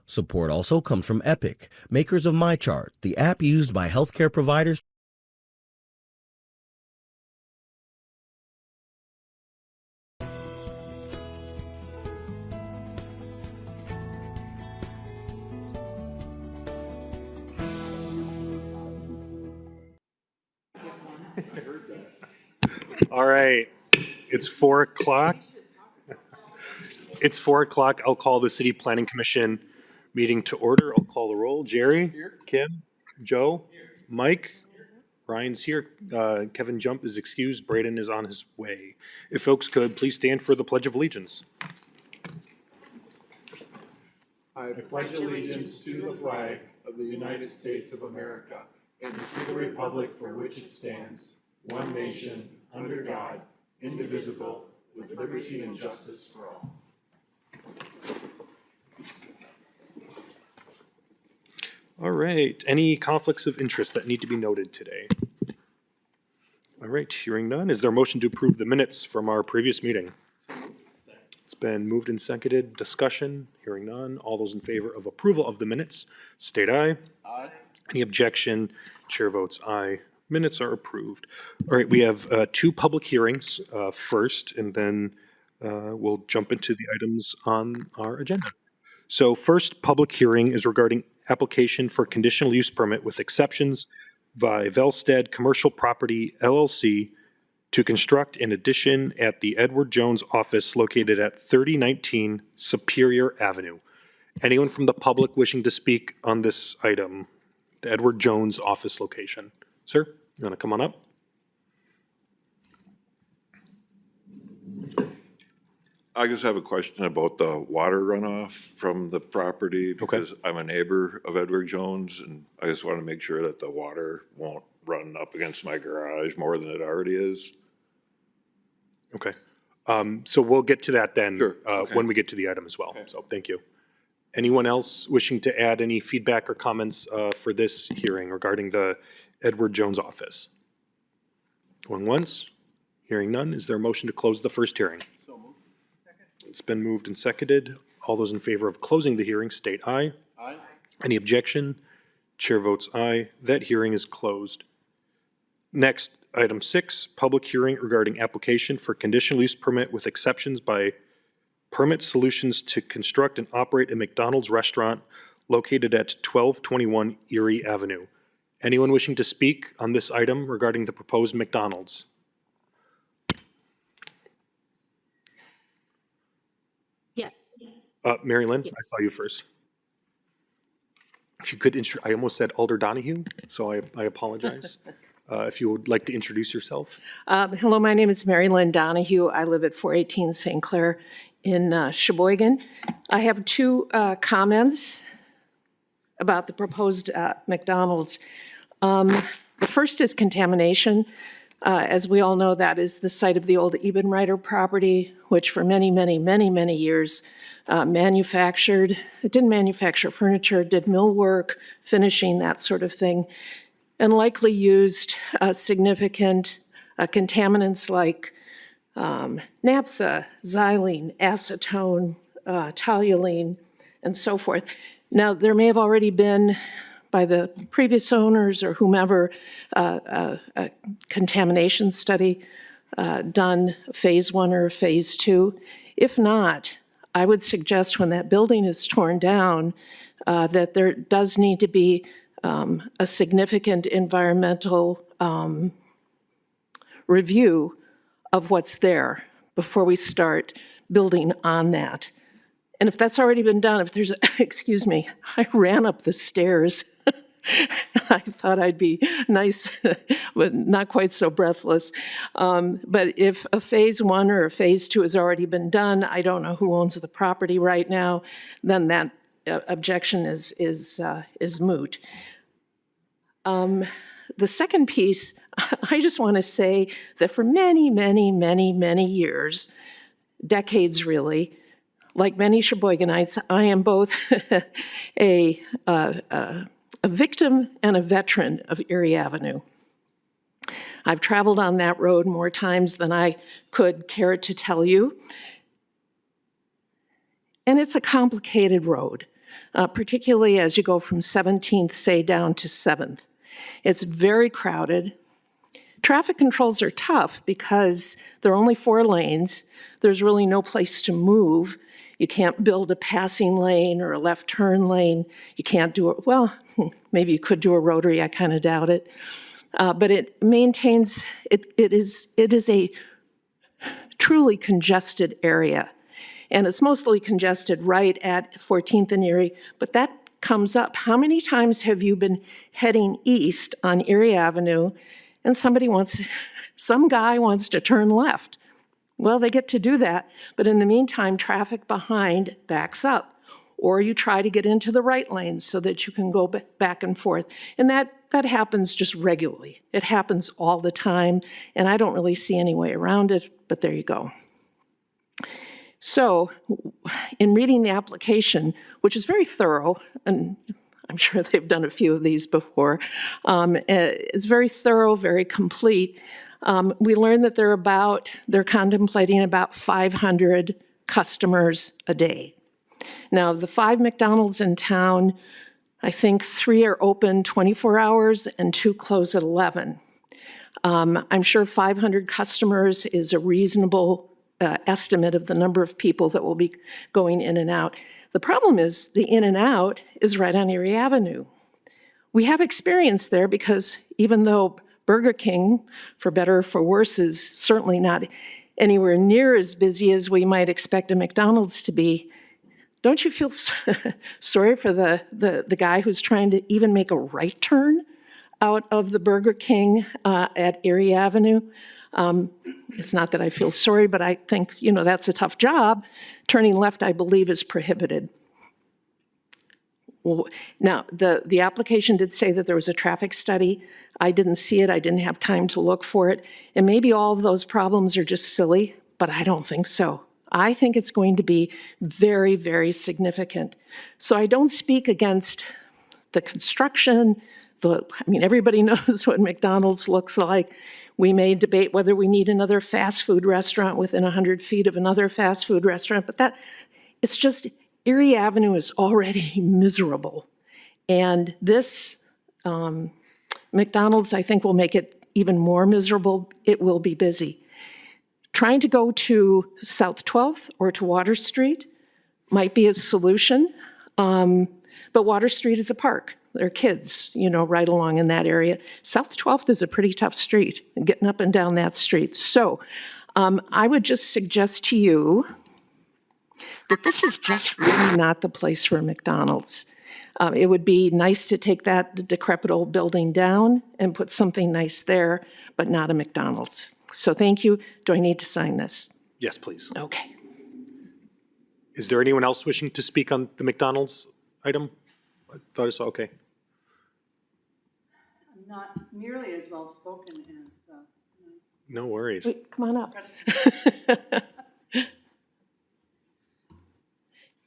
Support also comes from Epic, makers of MyChart, the app used by healthcare providers. All right, it's 4 o'clock. It's 4 o'clock. I'll call the City Planning Commission meeting to order. I'll call the roll. Jerry? Here. Kim? Joe? Here. Mike? Ryan's here. Kevin Jump is excused. Braden is on his way. If folks could, please stand for the Pledge of Allegiance. I pledge allegiance to the flag of the United States of America and to the republic for which it stands, one nation, under God, indivisible, with liberty and justice for all. All right. Any conflicts of interest that need to be noted today? All right. Hearing none. Is there a motion to approve the minutes from our previous meeting? It's been moved and seconded. Discussion? Hearing none. All those in favor of approval of the minutes, state aye. Aye. Any objection? Chair votes aye. Minutes are approved. All right. We have 2 public hearings first, and then we'll jump into the items on our agenda. So first public hearing is regarding application for conditional use permit with exceptions by Velstead Commercial Property LLC to construct an addition at the Edward Jones office located at 3019 Superior Avenue. Anyone from the public wishing to speak on this item, the Edward Jones office location? Sir, you want to come on up? I just have a question about the water runoff from the property because I'm a neighbor of Edward Jones, and I just want to make sure that the water won't run up against my garage more than it already is. Okay. So we'll get to that then. Sure. Okay. When we get to the item as well. Okay. So thank you. Anyone else wishing to add any feedback or comments for this hearing regarding the Edward Jones office? Going once, hearing none. Is there a motion to close the first hearing? So moved. Second. It's been moved and seconded. All those in favor of closing the hearing state aye. Aye. Any objection? Chair votes aye. That hearing is closed. Next, item 6, public hearing regarding application for conditional use permit with exceptions by Permit Solutions to construct and operate a McDonald's restaurant located at 1221 Erie Avenue. Anyone wishing to speak on this item regarding the proposed McDonald's? Yes. Mary Lynn, Yes. I saw you first. If you could, I almost said Alder Donahue, so I apologize. If you would like to introduce yourself. Hello, my name is Mary Lynn Donahue. I live at 418 St. Clair in Sheboygan. I have 2 comments about the proposed McDonald's. The first is contamination. As we all know, that is the site of the old Ebenreiter property, which for many, many, many, many years it didn't manufacture furniture, did millwork, finishing, that sort of thing, and likely used significant contaminants like naphtha, xylene, acetone, toluene, and so forth. Now, there may have already been, by the previous owners or whomever, a contamination study done, phase 1 or phase 2. If not, I would suggest when that building is torn down that there does need to be a significant environmental review of what's there before we start building on that. And if that's already been done, if there's a, excuse me, I ran up the stairs. I thought I'd be nice, but not quite so breathless. But if a phase 1 or a phase 2 has already been done, I don't know who owns the property right now, then that objection is moot. The second piece, I just want to say that for many, many, many, many years, decades really, like many Sheboyganites, I am both a victim and a veteran of Erie Avenue. I've traveled on that road more times than I could care to tell you. And it's a complicated road. particularly as you go from 17th, say, down to 7th. It's very crowded. Traffic controls are tough because there are only 4 lanes. There's really no place to move. You can't build a passing lane or a left turn lane. You can't do it, well, maybe you could do a rotary, I kind of doubt it. But it maintains, it is a truly congested area. And it's mostly congested right at 14th and Erie, but that comes up. How many times have you been heading east on Erie Avenue and some guy wants to turn left? Well, they get to do that, but in the meantime, traffic behind backs up. Or you try to get into the right lane so that you can go back and forth. And that happens just regularly. It happens all the time, and I don't really see any way around it, but there you go. So in reading the application, which is very thorough, and I'm sure they've done a few of these before, it's very thorough, very complete. We learned that they're contemplating about 500 customers a day. Now, the 5 McDonald's in town, I think 3 are open 24 hours and 2 close at 11. I'm sure 500 customers is a reasonable estimate of the number of people that will be going in and out. The problem is the in and out is right on Erie Avenue. We have experience there because even though Burger King, for better or for worse, is certainly not anywhere near as busy as we might expect a McDonald's to be, don't you feel sorry for the guy who's trying to even make a right turn out of the Burger King at Erie Avenue? It's not that I feel sorry, but I think, that's a tough job. Turning left, I believe, is prohibited. Well, now, the application did say that there was a traffic study. I didn't see it. I didn't have time to look for it. And maybe all of those problems are just silly, but I don't think so. I think it's going to be very, very significant. So I don't speak against the construction. Everybody knows what McDonald's looks like. We may debate whether we need another fast food restaurant within 100 feet of another fast food restaurant, but it's just, Erie Avenue is already miserable. And this McDonald's, I think, will make it even more miserable. It will be busy. Trying to go to South 12th or to Water Street might be a solution, but Water Street is a park. There are kids, right along in that area. South 12th is a pretty tough street, getting up and down that street. So I would just suggest to you that this is just really not the place for a McDonald's. It would be nice to take that decrepit old building down and put something nice there, but not a McDonald's. So thank you. Do I need to sign this? Yes, please. Okay. Is there anyone else wishing to speak on the McDonald's item? I thought I saw, okay. Not nearly as well spoken as. No worries. Wait, come on up.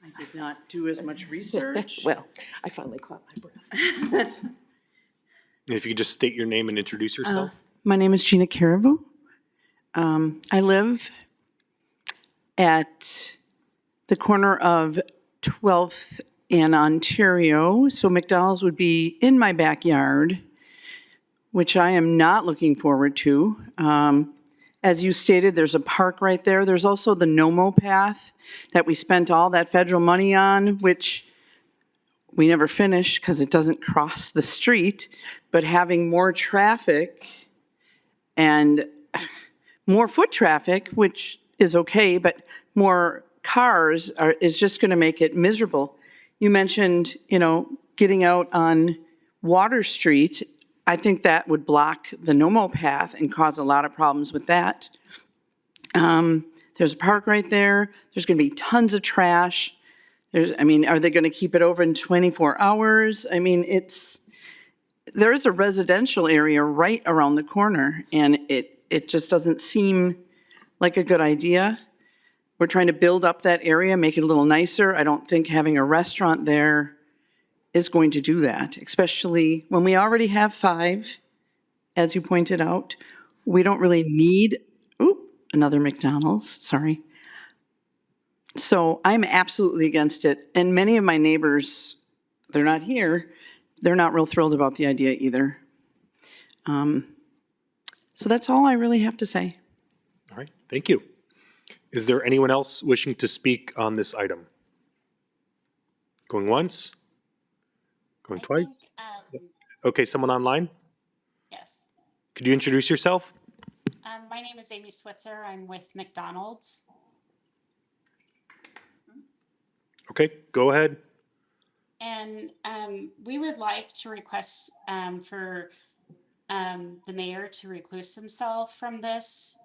I did not do as much research. Well, I finally caught my breath. If you could just state your name and introduce yourself. My name is Gina Caribou. I live at the corner of 12th and Ontario, so McDonald's would be in my backyard, which I am not looking forward to. As you stated, there's a park right there. There's also the NOMO path that we spent all that federal money on, which we never finished because it doesn't cross the street. But having more traffic and more foot traffic, which is okay, but more cars is just going to make it miserable. You mentioned, getting out on Water Street. I think that would block the NOMO path and cause a lot of problems with that. There's a park right there. There's going to be tons of trash. Are they going to keep it open 24 hours? There is a residential area right around the corner, and it just doesn't seem like a good idea. We're trying to build up that area, make it a little nicer. I don't think having a restaurant there is going to do that, especially when we already have 5, as you pointed out. We don't really need, another McDonald's, sorry. So I'm absolutely against it. And many of my neighbors, they're not here, they're not real thrilled about the idea either. So that's all I really have to say. All right, thank you. Is there anyone else wishing to speak on this item? Going once? Going twice? Okay, someone online? Yes. Could you introduce yourself? My name is Amy Switzer. I'm with McDonald's. Okay, go ahead. And we would like to request for the mayor to recluse himself from this.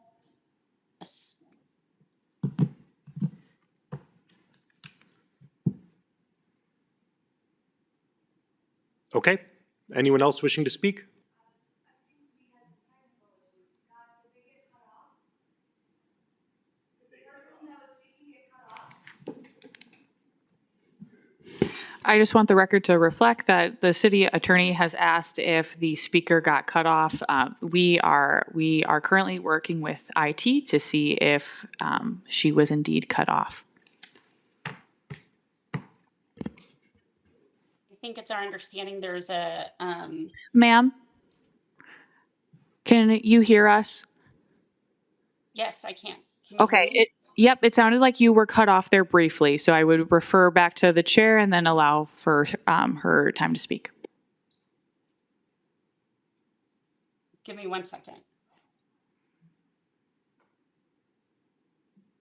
Okay, anyone else wishing to speak? I just want the record to reflect that the city attorney has asked if the speaker got cut off. We are currently working with IT to see if she was indeed cut off. I think it's our understanding there's a, Ma'am, can you hear us? yes, I can. Can you Okay. hear me? Yep, it sounded like you were cut off there briefly, so I would refer back to the chair and then allow for her time to speak. Give me 1 second.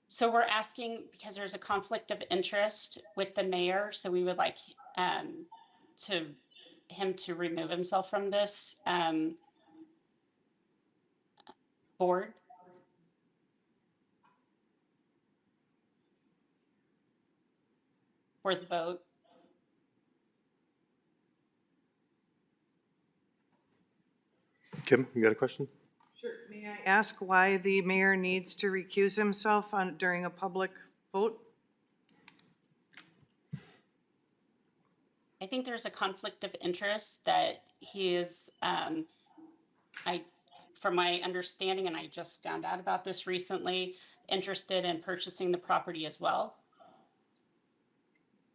So we're asking because there's a conflict of interest with the mayor, so we would like him to remove himself from this board. For the vote. Kim, you got a question? Sure. May I ask why the mayor needs to recuse himself during a public vote? I think there's a conflict of interest that he is, from my understanding, and I just found out about this recently, interested in purchasing the property as well.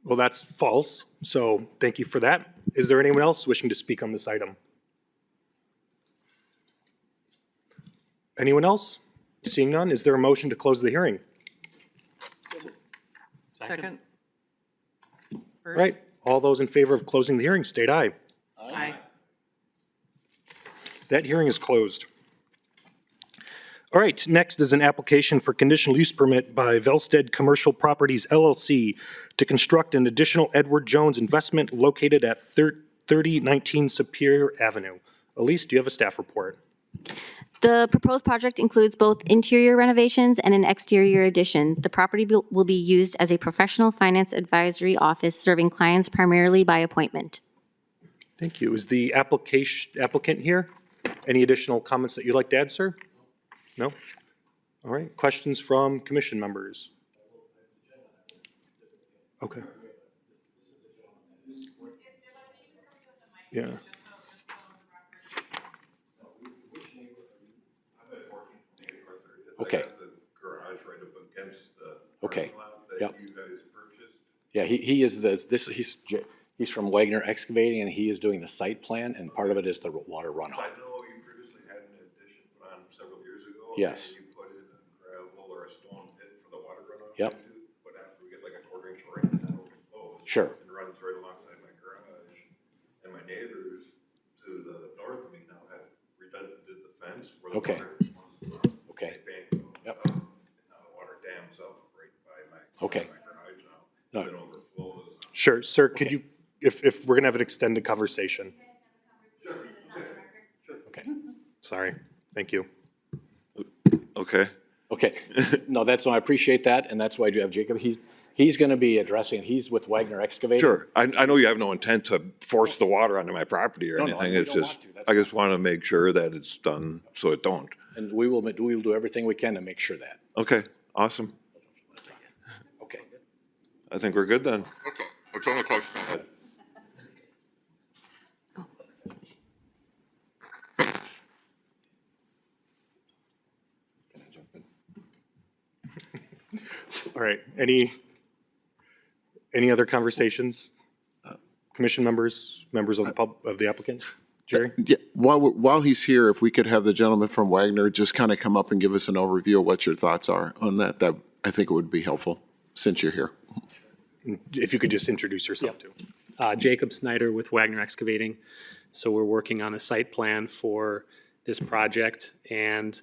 Well, that's false, so thank you for that. Is there anyone else wishing to speak on this item? Anyone else? Seeing none, is there a motion to close the hearing? Second? All right, all those in favor of closing the hearing, state aye. Aye. That hearing is closed. All right, next is an application for conditional use permit by Velstead Commercial Properties LLC to construct an additional Edward Jones investment located at 3019 Superior Avenue. Elise, do you have a staff report? The proposed project includes both interior renovations and an exterior addition. The property will be used as a professional finance advisory office serving clients primarily by appointment. Thank you. Is the applicant here? Any additional comments that you'd like to add, sir? No? All right, questions from commission members? Okay. Yeah. Okay. The garage right up against the Okay. parking lot Yep. that you guys purchased. Yeah, he is he's from Wagner Excavating, and he is doing the site plan, and part of it is the water I runoff. know you previously had an addition put on several years ago. Yes. And you put in a gravel or a stone pit for the water runoff. Yep. into, But after we get like a quarter-inch rain, that overflows. Sure. And runs right alongside my garage. And my neighbors to the north of me now have redone, did the fence where the Okay. water wants to run. Okay. They banked Yep. up, and now the water dams up right by my Okay. garage now. No. It overflows. Sure, sir, could you, if we're gonna have an extended conversation, Okay. sorry, thank you. Okay. Okay. No, I appreciate that, and that's why I do have Jacob. He's going to be addressing, he's with Wagner Excavating. Sure. I know you have no intent to force the water onto my property or No, no, anything. we It's don't just, want to. That's I just want to make sure that it's done so it don't. And we will do everything we can to make sure that. Okay, awesome. Okay. I think we're good then. Okay. What's on the question? All right, any Any other conversations? Commission members, members of the applicant? Jerry? Yeah, while he's here, if we could have the gentleman from Wagner just kind of come up and give us an overview of what your thoughts are on that, I think it would be helpful since you're here. If you could just introduce yourself too. Jacob Snyder with Wagner Excavating. So we're working on a site plan for this project, and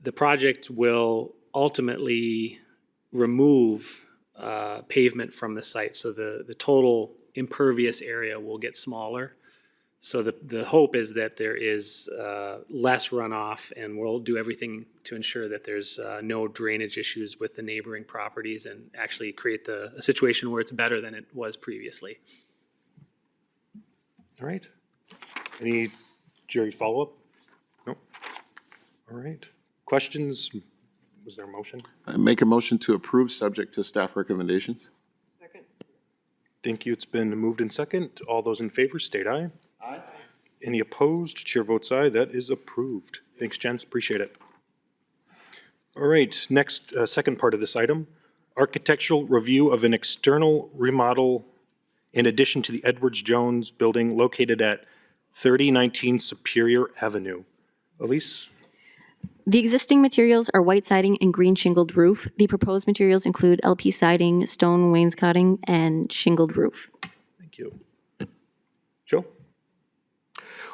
the project will ultimately remove pavement from the site. So the total impervious area will get smaller. So the hope is that there is less runoff, and we'll do everything to ensure that there's no drainage issues with the neighboring properties and actually create a situation where it's better than it was previously. All right. Any, Jerry, follow-up? No. All right. Questions? Was there a motion? I make a motion to approve, subject to staff recommendations. Second. Thank you. It's been moved in second. All those in favor state aye. Aye. Any opposed? Chair votes aye. That is approved. Thanks, gents. Appreciate it. All right. Next, second part of this item, architectural review of an external remodel in addition to the Edwards Jones building located at 3019 Superior Avenue. Elise? The existing materials are white siding and green shingled roof. The proposed materials include LP siding, stone wainscoting, and shingled roof. Thank you. Joe?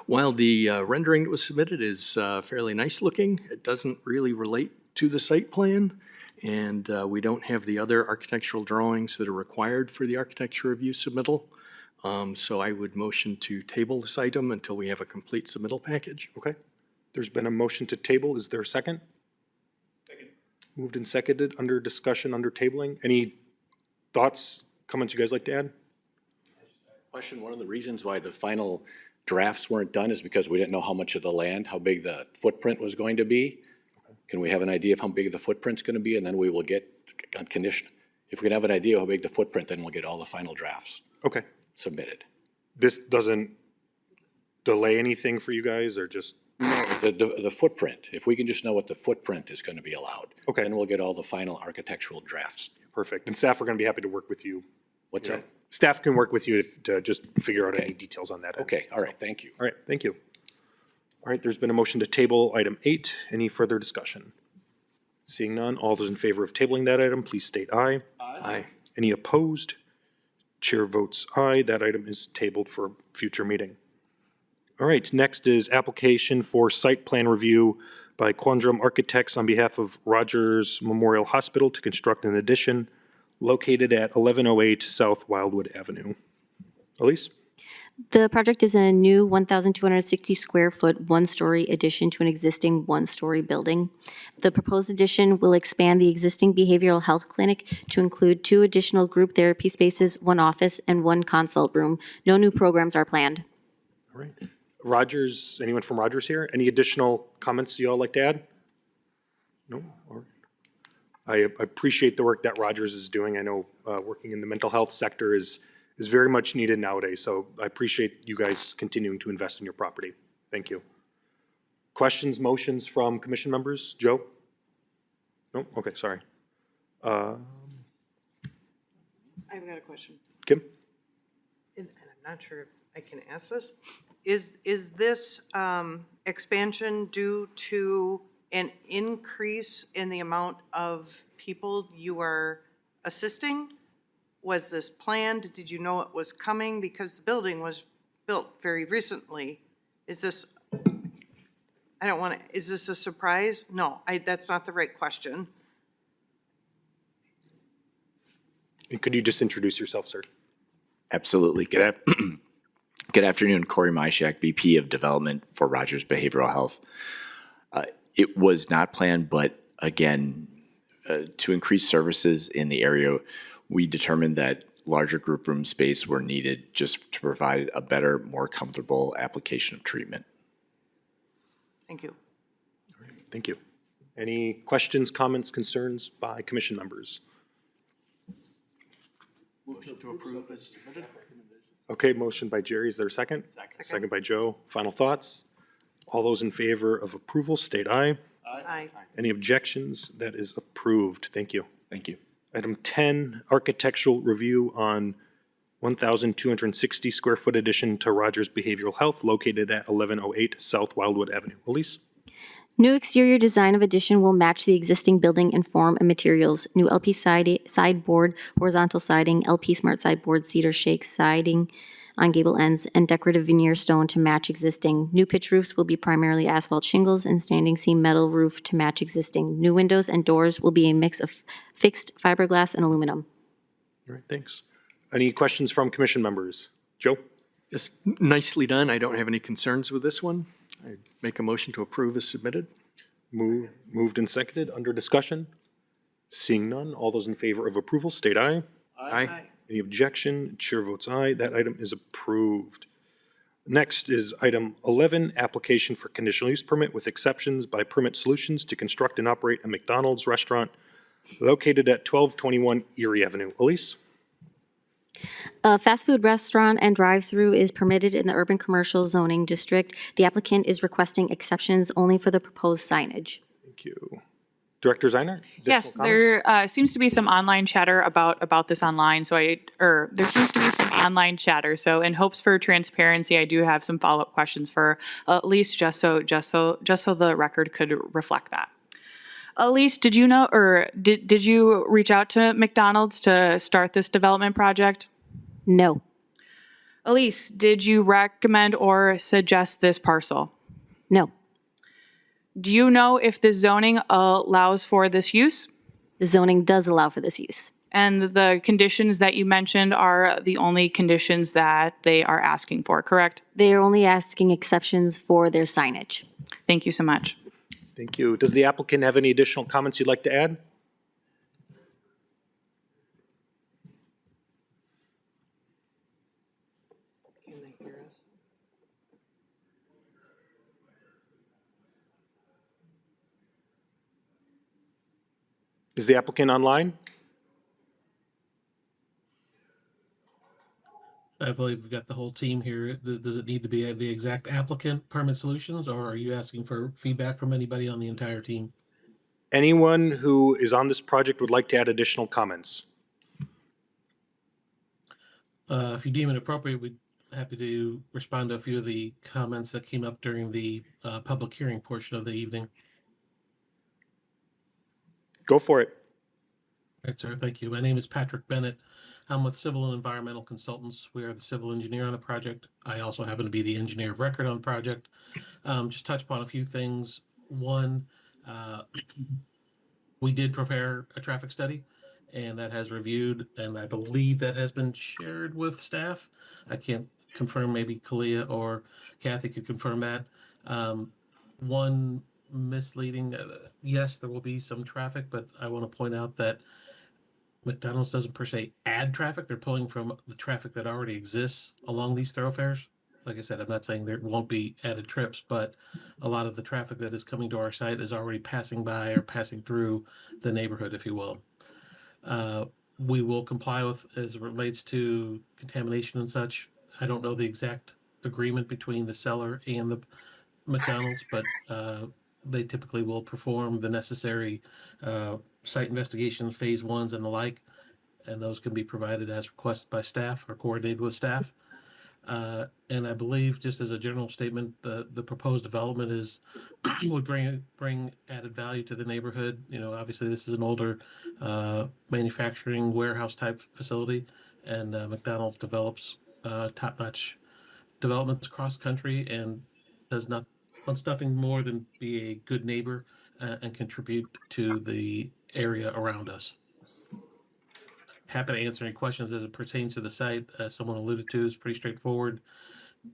While the rendering that was submitted is fairly nice looking, it doesn't really relate to the site plan, and we don't have the other architectural drawings that are required for the architecture review submittal. So I would motion to table this item until we have a complete submittal package. Okay. There's been a motion to table. Is there a second? Second. Moved and seconded under discussion, under tabling. Any thoughts, comments you guys like to add? Question, one of the reasons why the final drafts weren't done is because we didn't know how much of the land, how big the footprint was going to be. Can we have an idea of how big the footprint's going to be, and then we will get on condition. If we can have an idea of how big the footprint, then we'll get all the final drafts Okay. submitted. This doesn't delay anything for you guys, or just? The footprint, if we can just know what the footprint is going to be allowed. Okay. Then we'll get all the final architectural drafts. Perfect. And staff are going to be happy to work with you. What's that? Staff can work with you to just figure out any details on that. Okay, all right, thank you. All right, thank you. All right, there's been a motion to table item 8. Any further discussion? Seeing none, all those in favor of tabling that item, please state aye. Aye. Any opposed? Chair votes aye. That item is tabled for a future meeting. All right, next is application for site plan review by Quandrum Architects on behalf of Rogers Memorial Hospital to construct an addition located at 1108 South Wildwood Avenue. Elise? The project is a new 1,260 square foot, one-story addition to an existing one-story building. The proposed addition will expand the existing behavioral health clinic to include 2 additional group therapy spaces, 1 office, and 1 consult room. No new programs are planned. All right. Rogers, anyone from Rogers here? Any additional comments you all like to add? No? All right. I appreciate the work that Rogers is doing. I know working in the mental health sector is very much needed nowadays, so I appreciate you guys continuing to invest in your property. Thank you. Questions, motions from commission members? Joe? No? Okay, sorry. I've got a question, Kim? and I'm not sure if I can ask this. Is this expansion due to an increase in the amount of people you are assisting? Was this planned? Did you know it was coming? Because the building was built very recently. Is this, is this a surprise? No, that's not the right question. And could you just introduce yourself, sir? Absolutely. Good afternoon, Corey Myshak, VP of Development for Rogers Behavioral Health. It was not planned, but again, to increase services in the area, we determined that larger group room space were needed just to provide a better, more comfortable application of treatment. Thank you. All right, thank you. Any questions, comments, concerns by commission members? Motion to approve as submitted. Okay, motion by Jerry. Is there a second? Second by Joe. Final thoughts? All those in favor of approval state aye. Aye. Any objections? That is approved. Thank you. Thank you. Item 10, architectural review on 1,260 square foot addition to Rogers Behavioral Health located at 1108 South Wildwood Avenue. Elise? New exterior design of addition will match the existing building in form and materials. New LP sideboard, horizontal siding, LP smart sideboard, cedar shake siding on gable ends, and decorative veneer stone to match existing. New pitch roofs will be primarily asphalt shingles and standing seam metal roof to match existing. New windows and doors will be a mix of fixed fiberglass and aluminum. All right, thanks. Any questions from commission members? Joe? Just nicely done. I don't have any concerns with this one. I make a motion to approve as submitted. Moved and seconded. Under discussion? Seeing none, all those in favor of approval state aye. Aye. Any objection? Chair votes aye. That item is approved. Next is item 11, application for conditional use permit with exceptions by Permit Solutions to construct and operate a McDonald's restaurant located at 1221 Erie Avenue. Elise? A fast food restaurant and drive-through is permitted in the urban commercial zoning district. The applicant is requesting exceptions only for the proposed signage. Thank you. Director Zeiner? Yes, additional comments? there seems to be some online chatter about this online. There seems to be some online chatter. So, in hopes for transparency, I do have some follow-up questions for Elise, just so the record could reflect that. Elise, did you know, or did you reach out to McDonald's to start this development project? No. Elise, did you recommend or suggest this parcel? No. Do you know if the zoning allows for this use? The zoning does allow for this use. And the conditions that you mentioned are the only conditions that they are asking for, correct? They are only asking exceptions for their signage. Thank you so much. Thank you. Does the applicant have any additional comments you'd like to add? Can they hear us? Is the applicant online? I believe we've got the whole team here. Does it need to be the exact applicant, Permit Solutions, or are you asking for feedback from anybody on the entire team? Anyone who is on this project would like to add additional comments? If you deem it appropriate, we'd happy to respond to a few of the comments that came up during the public hearing portion of the evening. Go for it. All right, sir. Thank you. My name is Patrick Bennett. I'm with Civil and Environmental Consultants. We are the civil engineer on the project. I also happen to be the engineer of record on the project. Just touch upon a few things. One, we did prepare a traffic study, and that has reviewed, and I believe that has been shared with staff. I can't confirm, maybe Kalia or Kathy could confirm that. One misleading, yes, there will be some traffic, but I want to point out that McDonald's doesn't per se add traffic. They're pulling from the traffic that already exists along these thoroughfares. Like I said, I'm not saying there won't be added trips, but a lot of the traffic that is coming to our site is already passing by or passing through the neighborhood, if you will. We will comply with as it relates to contamination and such. I don't know the exact agreement between the seller and the McDonald's, but they typically will perform the necessary site investigations, phase ones and the like, and those can be provided as requested by staff or coordinated with staff. And I believe, just as a general statement, the proposed development is would bring added value to the neighborhood. You know, obviously this is an older manufacturing warehouse type facility, and McDonald's develops top-notch developments across country and wants nothing more than be a good neighbor and contribute to the area around us. Happy to answer any questions as it pertains to the site. As someone alluded to, is pretty straightforward.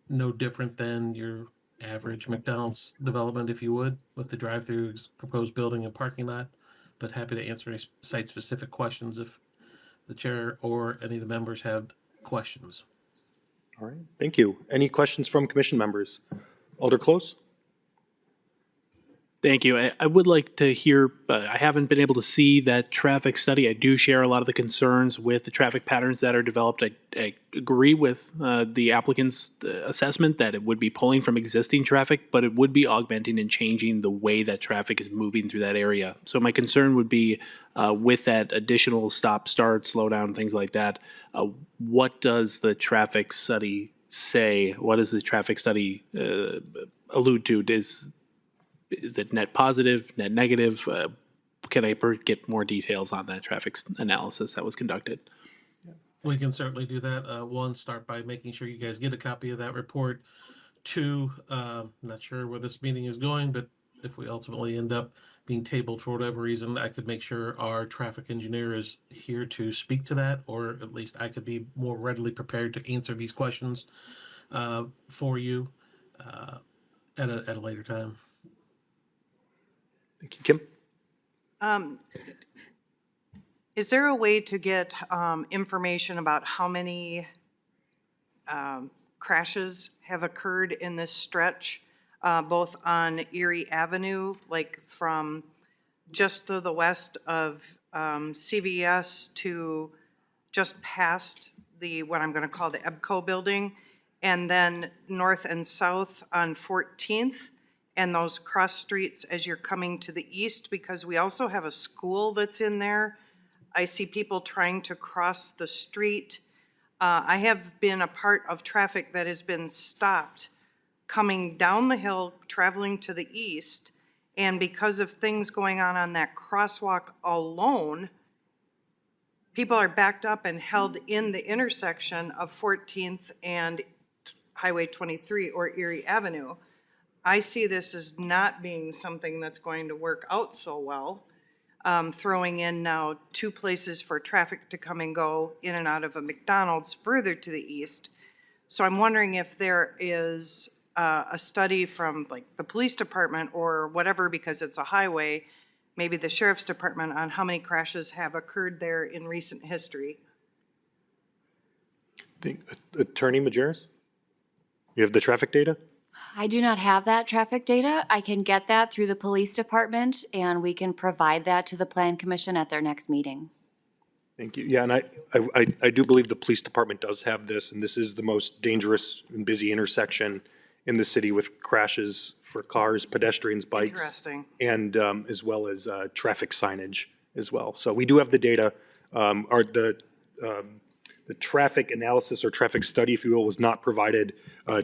No different than your average McDonald's development, if you would, with the drive-through, proposed building and parking lot. But happy to answer any site-specific questions if the chair or any of the members have questions. All right, thank you. Any questions from commission members? Alder Close? Thank you. I would like to hear, I haven't been able to see that traffic study. I do share a lot of the concerns with the traffic patterns that are developed. I agree with the applicant's assessment that it would be pulling from existing traffic, but it would be augmenting and changing the way that traffic is moving through that area. So my concern would be with that additional stop, start, slow down, things like that. What does the traffic study say? What does the traffic study allude to? Is it net positive, net negative? Can I get more details on that traffic analysis that was conducted? We can certainly do that. One, start by making sure you guys get a copy of that report. Two, not sure where this meeting is going, but if we ultimately end up being tabled for whatever reason, I could make sure our traffic engineer is here to speak to that, or at least I could be more readily prepared to answer these questions for you at a later time. Thank you, Kim. Is there a way to get information about how many crashes have occurred in this stretch, both on Erie Avenue, like from just to the west of CVS to just past what I'm going to call the EBCO building, and then north and south on 14th? And those cross streets as you're coming to the east, because we also have a school that's in there. I see people trying to cross the street. I have been a part of traffic that has been stopped coming down the hill, traveling to the east, and because of things going on that crosswalk alone, people are backed up and held in the intersection of 14th and Highway 23 or Erie Avenue. I see this as not being something that's going to work out so well. Throwing in now 2 places for traffic to come and go in and out of a McDonald's further to the east. So I'm wondering if there is a study from like the police department or whatever, because it's a highway, maybe the sheriff's department, on how many crashes have occurred there in recent history. Attorney Majerus, you have the traffic data? I do not have that traffic data. I can get that through the police department, and we can provide that to the Plan Commission at their next meeting. Thank you. Yeah, and I do believe the police department does have this, and this is the most dangerous and busy intersection in the city with crashes for cars, pedestrians, bikes. Interesting. And as well as traffic signage as well. So we do have the data. The traffic analysis or traffic study, if you will, was not provided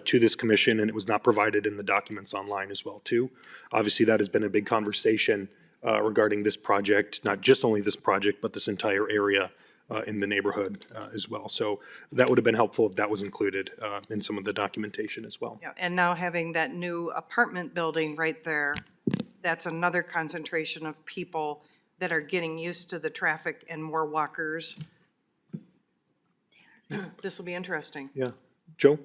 to this commission, and it was not provided in the documents online as well, too. Obviously, that has been a big conversation regarding this project, not just only this project, but this entire area in the neighborhood as well. So that would have been helpful if that was included in some of the documentation as well. Yeah, and now having that new apartment building right there, that's another concentration of people that are getting used to the traffic and more walkers. This will be interesting. Yeah. Joe?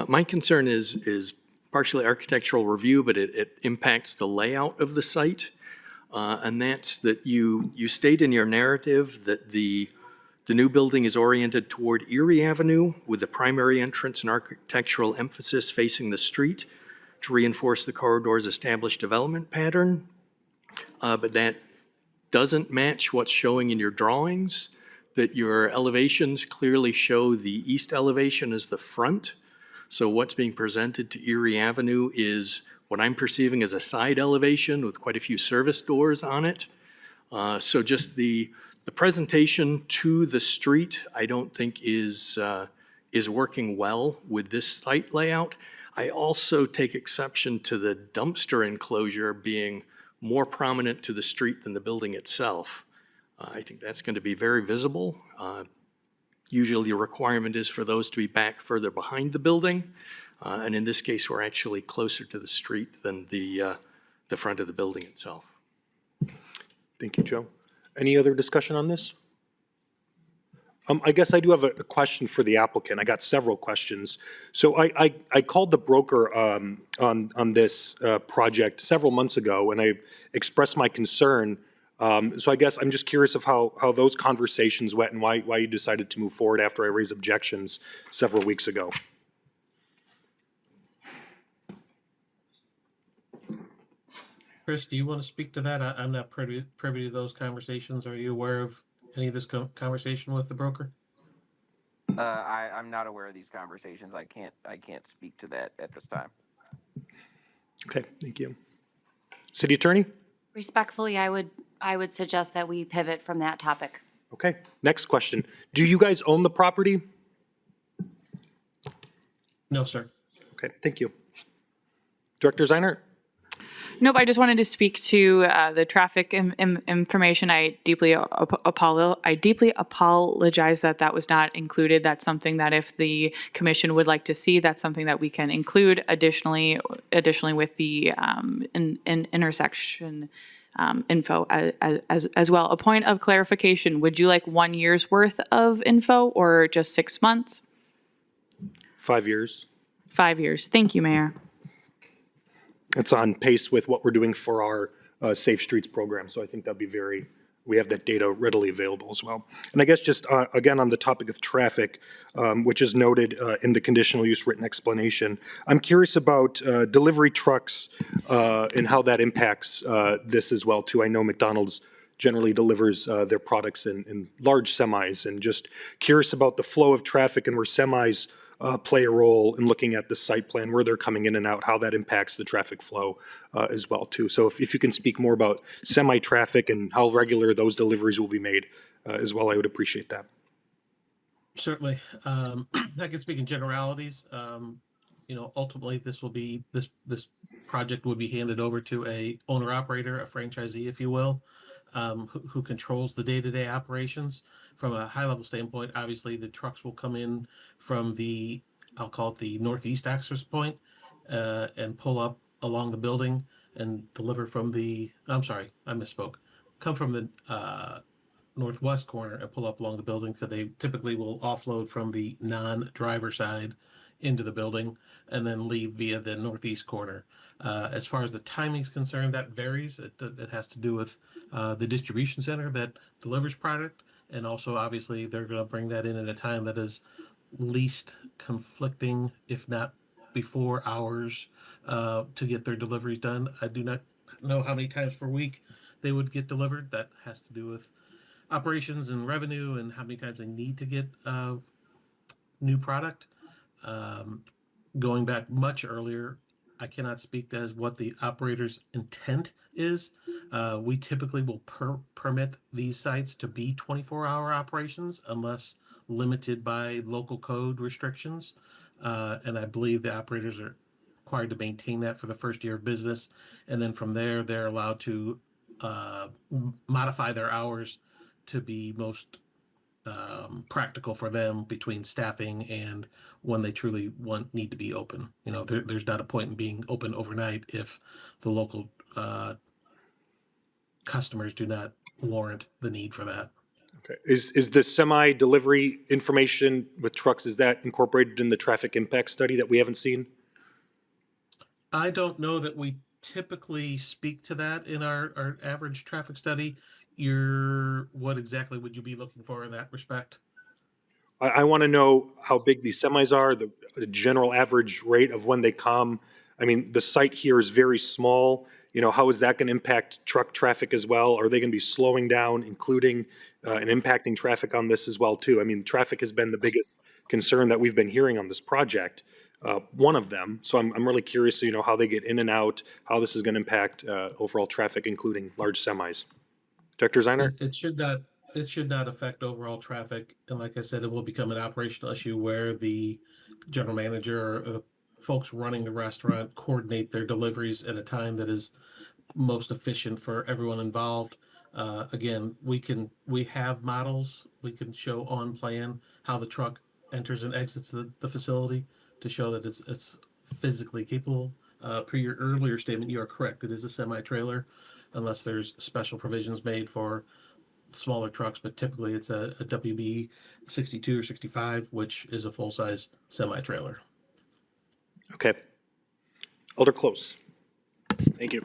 My concern is partially architectural review, but it impacts the layout of the site. And that's that you state in your narrative that the new building is oriented toward Erie Avenue with the primary entrance and architectural emphasis facing the street to reinforce the corridor's established development pattern. But that doesn't match what's showing in your drawings, that your elevations clearly show the east elevation as the front. So what's being presented to Erie Avenue is what I'm perceiving as a side elevation with quite a few service doors on it. So just the presentation to the street, I don't think is working well with this site layout. I also take exception to the dumpster enclosure being more prominent to the street than the building itself. I think that's going to be very visible. Usually a requirement is for those to be back further behind the building. And in this case, we're actually closer to the street than the front of the building itself. Thank you, Joe. Any other discussion on this? I guess I do have a question for the applicant. I got several questions. So I called the broker on this project several months ago, and I expressed my concern. So I guess I'm just curious of how those conversations went and why you decided to move forward after I raised objections several weeks ago. Chris, do you want to speak to that? I'm not privy to those conversations. Are you aware of any of this conversation with the broker? I'm not aware of these conversations. I can't speak to that at this time. Okay, thank you. City Attorney? Respectfully, I would suggest that we pivot from that topic. Okay, next question. Do you guys own the property? No, sir. Okay, thank you. Director Zeiner? Nope, I just wanted to speak to the traffic information. I deeply apologize that that was not included. That's something that if the commission would like to see, that's something that we can include additionally with the intersection info as well. A point of clarification, would you like 1 year's worth of info or just 6 months? 5 years. 5 years. Thank you, Mayor. It's on pace with what we're doing for our Safe Streets program, so I think that'd be we have that data readily available as well. And I guess just, again, on the topic of traffic, which is noted in the conditional use written explanation, I'm curious about delivery trucks and how that impacts this as well, too. I know McDonald's generally delivers their products in large semis, and just curious about the flow of traffic and where semis play a role in looking at the site plan, where they're coming in and out, how that impacts the traffic flow as well, too. So if you can speak more about semi-traffic and how regular those deliveries will be made as well, I would appreciate that. Certainly. I can speak in generalities. Ultimately, this project will be handed over to a owner-operator, a franchisee, if you will, who controls the day-to-day operations. From a high-level standpoint, obviously, the trucks will come in from I'll call it the northeast access point, and pull up along the building and deliver from I'm sorry, I misspoke. Come from the northwest corner and pull up along the building. So they typically will offload from the non-driver side into the building and then leave via the northeast corner. As far as the timing is concerned, that varies. It has to do with the distribution center that delivers product. And also, obviously, they're going to bring that in at a time that is least conflicting, if not before hours, to get their deliveries done. I do not know how many times per week they would get delivered. That has to do with operations and revenue and how many times they need to get new product. Going back much earlier, I cannot speak as what the operator's intent is. We typically will permit these sites to be 24-hour operations unless limited by local code restrictions. And I believe the operators are required to maintain that for the first year of business. And then from there, they're allowed to modify their hours to be most practical for them between staffing and when they truly need to be open. There's not a point in being open overnight if the local customers do not warrant the need for that. Okay. Is the semi-delivery information with trucks, is that incorporated in the traffic impact study that we haven't seen? I don't know that we typically speak to that in our average traffic study. What exactly would you be looking for in that respect? I want to know how big these semis are, the general average rate of when they come. I mean, the site here is very small. How is that going to impact truck traffic as well? Are they going to be slowing down, including and impacting traffic on this as well, too? I mean, traffic has been the biggest concern that we've been hearing on this project, one of them. So I'm really curious, how they get in and out, how this is going to impact overall traffic, including large semis. Director Zeiner? It should not affect overall traffic. And like I said, it will become an operational issue where the general manager or the folks running the restaurant coordinate their deliveries at a time that is most efficient for everyone involved. Again, we have models. We can show on plan how the truck enters and exits the facility to show that it's physically capable. Per your earlier statement, you are correct. It is a semi-trailer, unless there's special provisions made for smaller trucks, but typically it's a WB 62 or 65, which is a full-size semi-trailer. Okay. Alder Close. Thank you.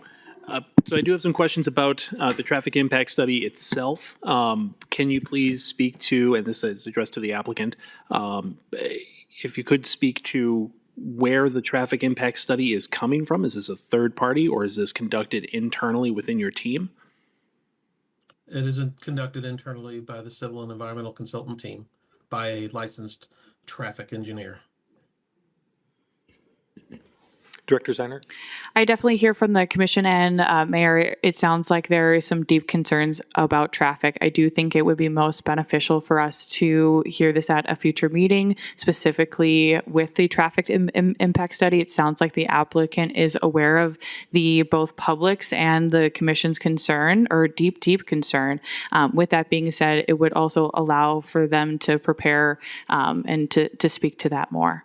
So I do have some questions about the traffic impact study itself. Can you please speak to, and this is addressed to the applicant, if you could speak to where the traffic impact study is coming from? Is this a third party or is this conducted internally within your team? It isn't conducted internally by the civil and environmental consultant team, by a licensed traffic engineer. Director Zeiner? I definitely hear from the commission and Mayor, it sounds like there is some deep concerns about traffic. I do think it would be most beneficial for us to hear this at a future meeting, specifically with the traffic impact study. It sounds like the applicant is aware of the both public's and the commission's concern, or deep concern. With that being said, it would also allow for them to prepare and to speak to that more.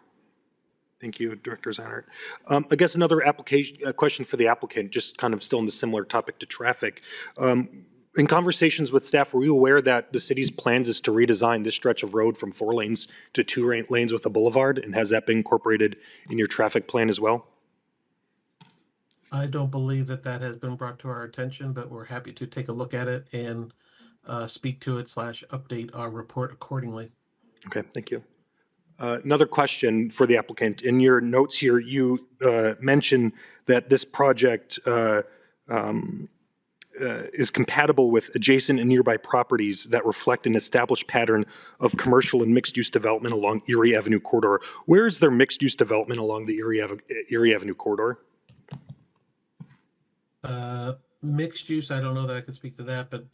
Thank you, Director Zeiner. I guess another question for the applicant, just kind of still in the similar topic to traffic. In conversations with staff, were you aware that the city's plans is to redesign this stretch of road from 4 lanes to 2 lanes with a boulevard? And has that been incorporated in your traffic plan as well? I don't believe that has been brought to our attention, but we're happy to take a look at it and speak to it / update our report accordingly. Okay, thank you. Another question for the applicant. In your notes here, you mentioned that this project is compatible with adjacent and nearby properties that reflect an established pattern of commercial and mixed-use development along Erie Avenue corridor. Where is there mixed-use development along the Erie Avenue corridor? Mixed use, I don't know that I can speak to that, but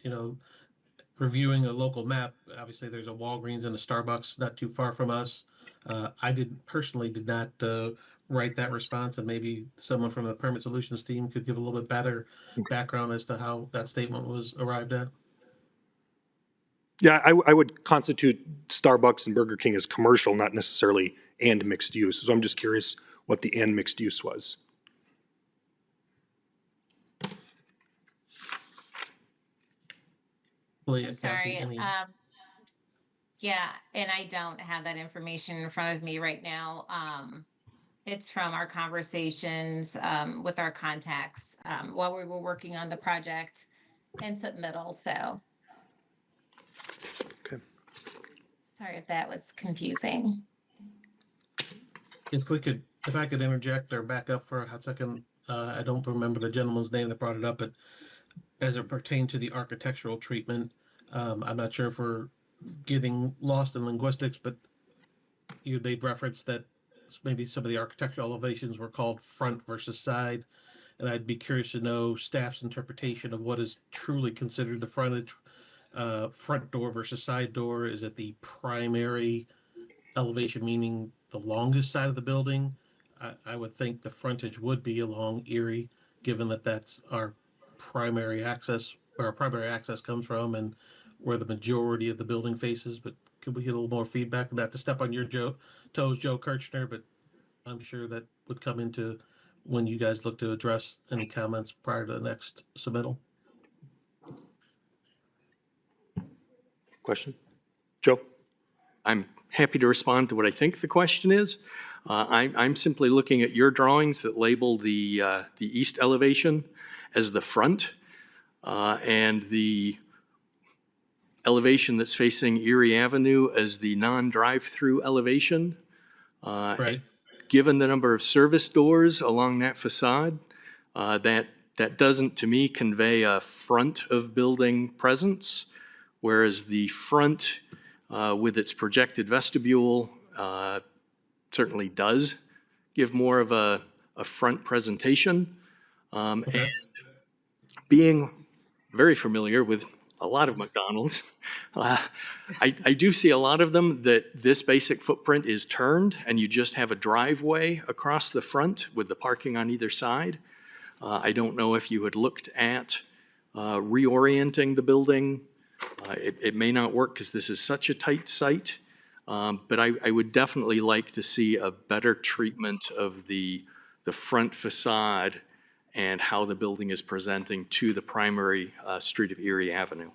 reviewing a local map, obviously there's a Walgreens and a Starbucks not too far from us. I personally did not write that response, and maybe someone from the Permit Solutions team could give a little bit better background as to how that statement was arrived at. Yeah, I would constitute Starbucks and Burger King as commercial, not necessarily and mixed use. So I'm just curious what the and mixed use was. Sorry. Yeah, and I don't have that information in front of me right now. It's from our conversations with our contacts while we were working on the project and submittal. So, okay. Sorry if that was confusing. If I could interject or back up for a hot second, I don't remember the gentleman's name that brought it up, but as it pertained to the architectural treatment, I'm not sure if we're getting lost in linguistics, but you made reference that maybe some of the architectural elevations were called front versus side. And I'd be curious to know staff's interpretation of what is truly considered the frontage, front door versus side door. Is it the primary elevation, meaning the longest side of the building? I would think the frontage would be along Erie, given that that's our primary access, where our primary access comes from and where the majority of the building faces. But could we get a little more feedback? Not to step on your toes, Joe Kirchner, but I'm sure that would come into when you guys look to address any comments prior to the next submittal. Question? Joe? I'm happy to respond to what I think the question is. I'm simply looking at your drawings that label the east elevation as the front, and the elevation that's facing Erie Avenue as the non-drive-through elevation. Right. Given the number of service doors along that facade, that doesn't, to me, convey a front of building presence, whereas the front with its projected vestibule certainly does give more of a front presentation. Okay. And being very familiar with a lot of McDonald's, I do see a lot of them that this basic footprint is turned and you just have a driveway across the front with the parking on either side. I don't know if you had looked at reorienting the building. It may not work because this is such a tight site, but I would definitely like to see a better treatment of the front facade and how the building is presenting to the primary street of Erie Avenue.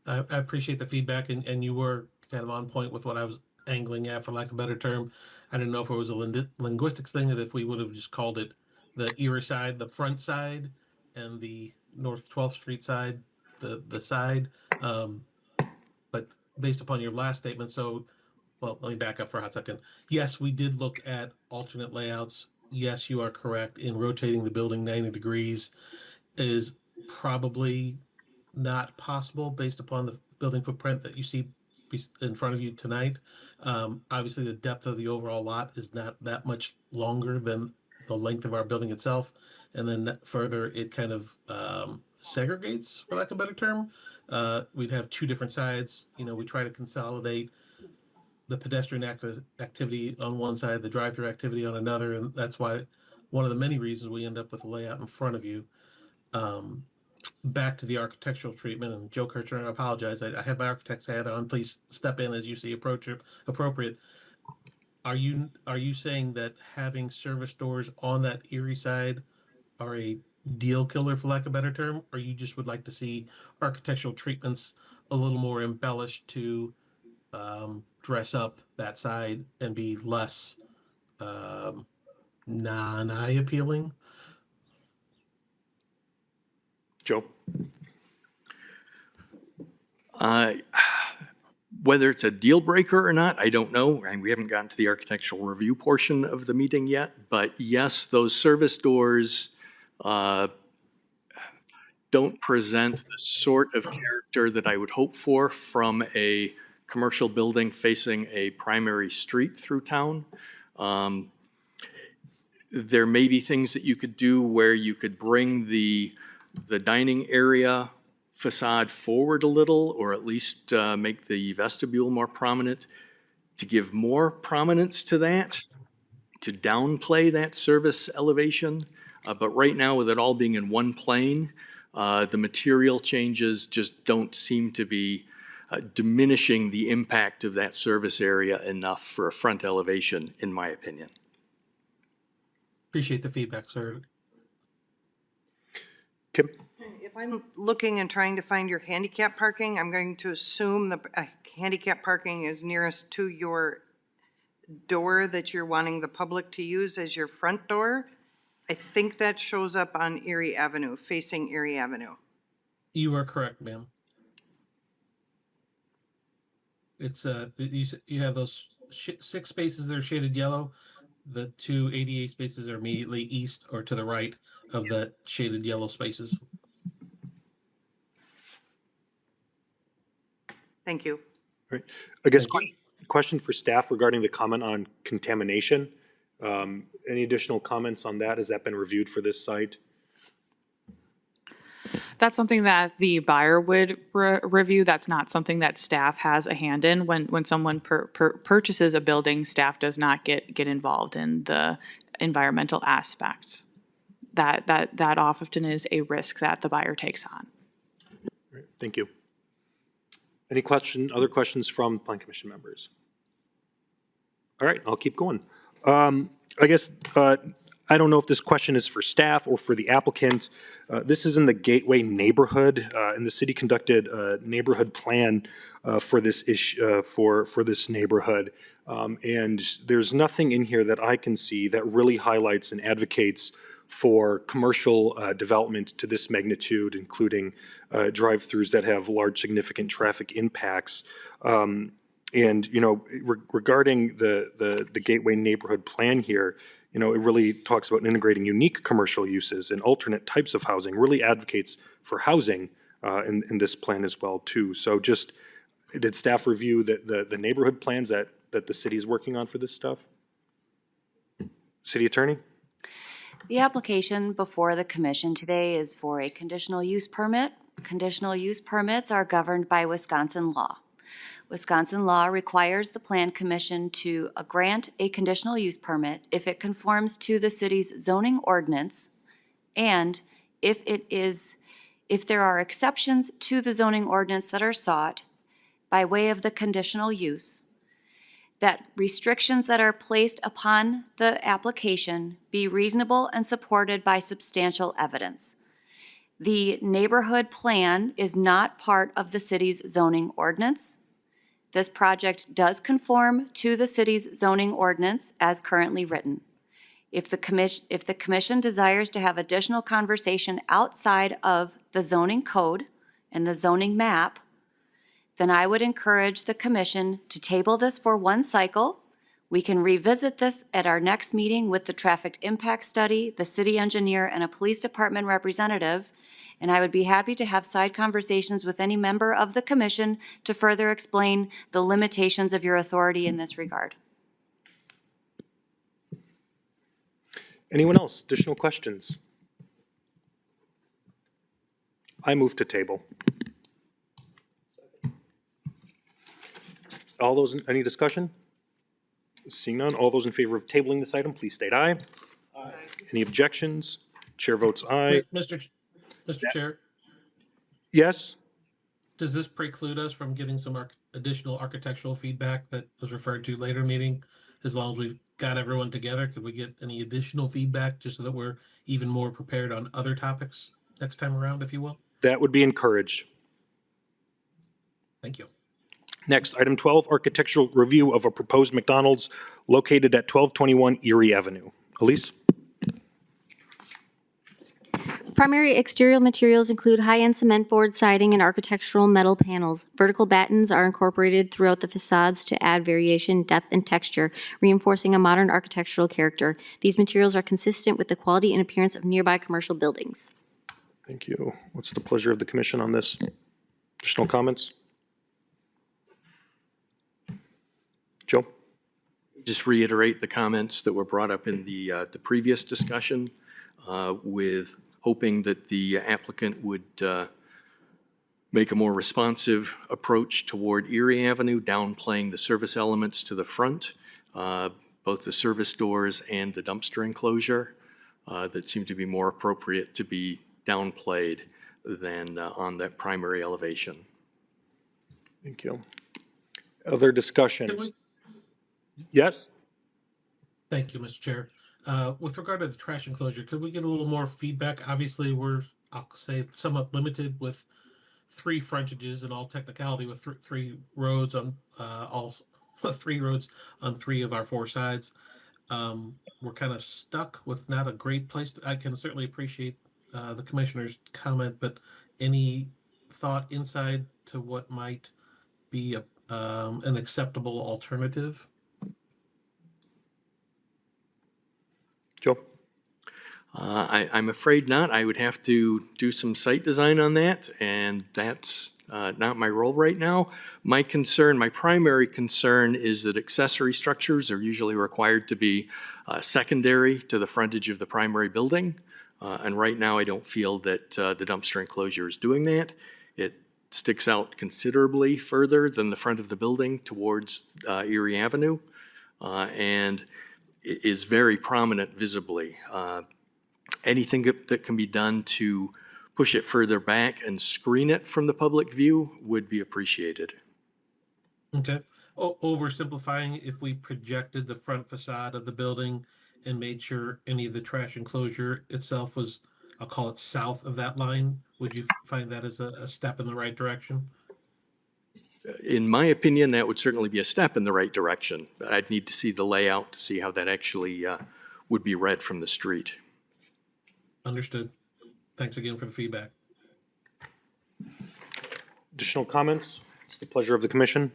I appreciate the feedback, and you were kind of on point with what I was angling at, for lack of a better term. I didn't know if it was a linguistics thing, that if we would have just called it the Erie side, the front side, and the North 12th Street side, the side. But based upon your last statement, so well, let me back up for a hot second. Yes, we did look at alternate layouts. Yes, you are correct in rotating the building 90 degrees is probably not possible based upon the building footprint that you see in front of you tonight. Obviously, the depth of the overall lot is not that much longer than the length of our building itself. And then further, it kind of segregates, for lack of a better term. We'd have two different sides. You know, we try to consolidate the pedestrian activity on one side, the drive-through activity on another, and that's why one of the many reasons we end up with a layout in front of you. Back to the architectural treatment, and Joe Kirchner, I apologize. I have my architect's hat on. Please step in as you see appropriate. Are you saying that having service doors on that Erie side are a deal killer, for lack of a better term, or you just would like to see architectural treatments a little more embellished to dress up that side and be less non-eye appealing? Joe? Whether it's a deal breaker or not, I don't know. And we haven't gotten to the architectural review portion of the meeting yet. But yes, those service doors don't present the sort of character that I would hope for from a commercial building facing a primary street through town. There may be things that you could do where you could bring the dining area facade forward a little, or at least make the vestibule more prominent, to give more prominence to that, to downplay that service elevation. But right now, with it all being in one plane, the material changes just don't seem to be diminishing the impact of that service area enough for a front elevation, in my opinion. Appreciate the feedback, sir. Kim? If I'm looking and trying to find your handicap parking, I'm going to assume the handicap parking is nearest to your door that you're wanting the public to use as your front door. I think that shows up on Erie Avenue, facing Erie Avenue. You are correct, ma'am. It's you have those 6 spaces that are shaded yellow. The 2 ADA spaces are immediately east or to the right of the shaded yellow spaces. Thank you. Right. I guess question for staff regarding the comment on contamination. Any additional comments on that? Has that been reviewed for this site? That's something that the buyer would review. That's not something that staff has a hand in. When someone purchases a building, staff does not get involved in the environmental aspects. That often is a risk that the buyer takes on. Right. Thank you. Any other questions from Plan Commission members? All right, I'll keep going. I guess I don't know if this question is for staff or for the applicant. This is in the Gateway neighborhood, and the city conducted a neighborhood plan for this issue for this neighborhood. And there's nothing in here that I can see that really highlights and advocates for commercial development to this magnitude, including drive-throughs that have large significant traffic impacts. And, you know, regarding the Gateway neighborhood plan here, you know, it really talks about integrating unique commercial uses and alternate types of housing, really advocates for housing in this plan as well, too. So just, did staff review the neighborhood plans that the city is working on for this stuff? City Attorney? The application before the commission today is for a conditional use permit. Conditional use permits are governed by Wisconsin law. Wisconsin law requires the Plan Commission to grant a conditional use permit if it conforms to the city's zoning ordinance and if there are exceptions to the zoning ordinance that are sought by way of the conditional use, that restrictions that are placed upon the application be reasonable and supported by substantial evidence. The neighborhood plan is not part of the city's zoning ordinance. This project does conform to the city's zoning ordinance as currently written. If the commission desires to have additional conversation outside of the zoning code and the zoning map, then I would encourage the commission to table this for one cycle. We can revisit this at our next meeting with the traffic impact study, the city engineer, and a police department representative. And I would be happy to have side conversations with any member of the commission to further explain the limitations of your authority in this regard. Anyone else? Additional questions? I move to table. All those, any discussion? Seeing none, all those in favor of tabling this item, please state aye. Aye. Any objections? Chair votes aye. Mr. Chair, Yes? does this preclude us from getting some additional architectural feedback that was referred to later meeting? As long as we've got everyone together, could we get any additional feedback just so that we're even more prepared on other topics next time around, if you will? That would be encouraged. Thank you. Next, item 12, architectural review of a proposed McDonald's located at 1221 Erie Avenue. Elise? Primary exterior materials include high-end cement board siding and architectural metal panels. Vertical battens are incorporated throughout the facades to add variation, depth, and texture, reinforcing a modern architectural character. These materials are consistent with the quality and appearance of nearby commercial buildings. Thank you. What's the pleasure of the commission on this? Additional comments? Joe? Just reiterate the comments that were brought up in the previous discussion, with hoping that the applicant would make a more responsive approach toward Erie Avenue, downplaying the service elements to the front, both the service doors and the dumpster enclosure, that seem to be more appropriate to be downplayed than on that primary elevation. Thank you. Other discussion? Yes? Thank you, Mr. Chair. With regard to the trash enclosure, could we get a little more feedback? Obviously, we're, I'll say, somewhat limited with 3 frontages in all technicality, with three roads on all 3 roads on 3 of our 4 sides. We're kind of stuck with not a great place. I can certainly appreciate the commissioner's comment, but any thought inside to what might be an acceptable alternative? Joe? I'm afraid not. I would have to do some site design on that, and that's not my role right now. My primary concern is that accessory structures are usually required to be secondary to the frontage of the primary building. And right now, I don't feel that the dumpster enclosure is doing that. It sticks out considerably further than the front of the building towards Erie Avenue, and is very prominent visibly. Anything that can be done to push it further back and screen it from the public view would be appreciated. Okay. Oversimplifying, if we projected the front facade of the building and made sure any of the trash enclosure itself was, I'll call it south of that line, would you find that as a step in the right direction? In my opinion, that would certainly be a step in the right direction, but I'd need to see the layout to see how that actually would be read from the street. Understood. Thanks again for the feedback. Additional comments? It's the pleasure of the commission.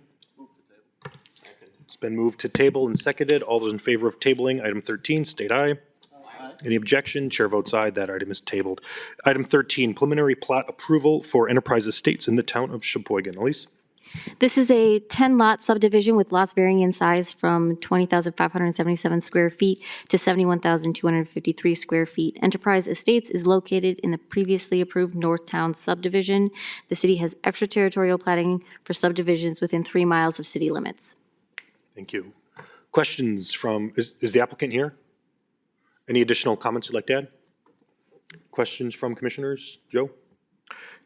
It's been moved to table and seconded. All those in favor of tabling item 13, state aye. Aye. Any objection? Chair votes aye. That item is tabled. Item 13, preliminary plat approval for Enterprise Estates in the town of Sheboygan. Elise? This is a 10-lot subdivision with lots varying in size from 20,577 square feet to 71,253 square feet. Enterprise Estates is located in the previously approved Northtown subdivision. The city has extraterritorial platting for subdivisions within 3 miles of city limits. Thank you. Questions from, is the applicant here? Any additional comments you'd like to add? Questions from commissioners? Joe?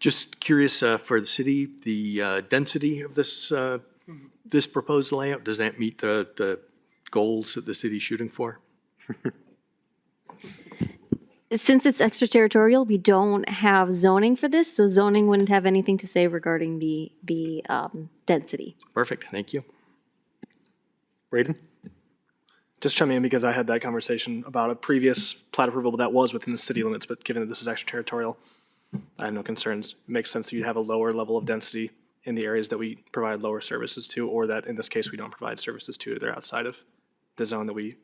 Just curious for the city, the density of this this proposed layout, does that meet the goals that the city's shooting for? Since it's extraterritorial, we don't have zoning for this, so zoning wouldn't have anything to say regarding the density. Perfect, thank you. Braden? Just chime in because I had that conversation about a previous plat approval that was within the city limits, but given that this is extraterritorial, I have no concerns. It makes sense that you'd have a lower level of density in the areas that we provide lower services to, or that in this case, we don't provide services to. They're outside of the zone that we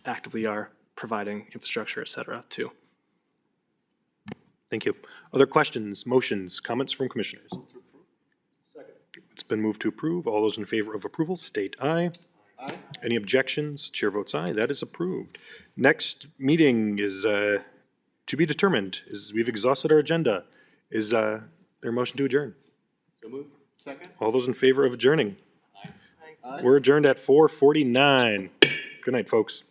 actively are providing infrastructure, et cetera, to. Thank you. Other questions, motions, comments from commissioners? It's been moved to approve. All those in favor of approval, state aye. Aye. Any objections? Chair votes aye. That is approved. Next meeting is to be determined. We've exhausted our agenda. Is there a motion to adjourn? So moved. Second. All those in favor of adjourning? Aye. We're adjourned at 4:49. Good night, folks.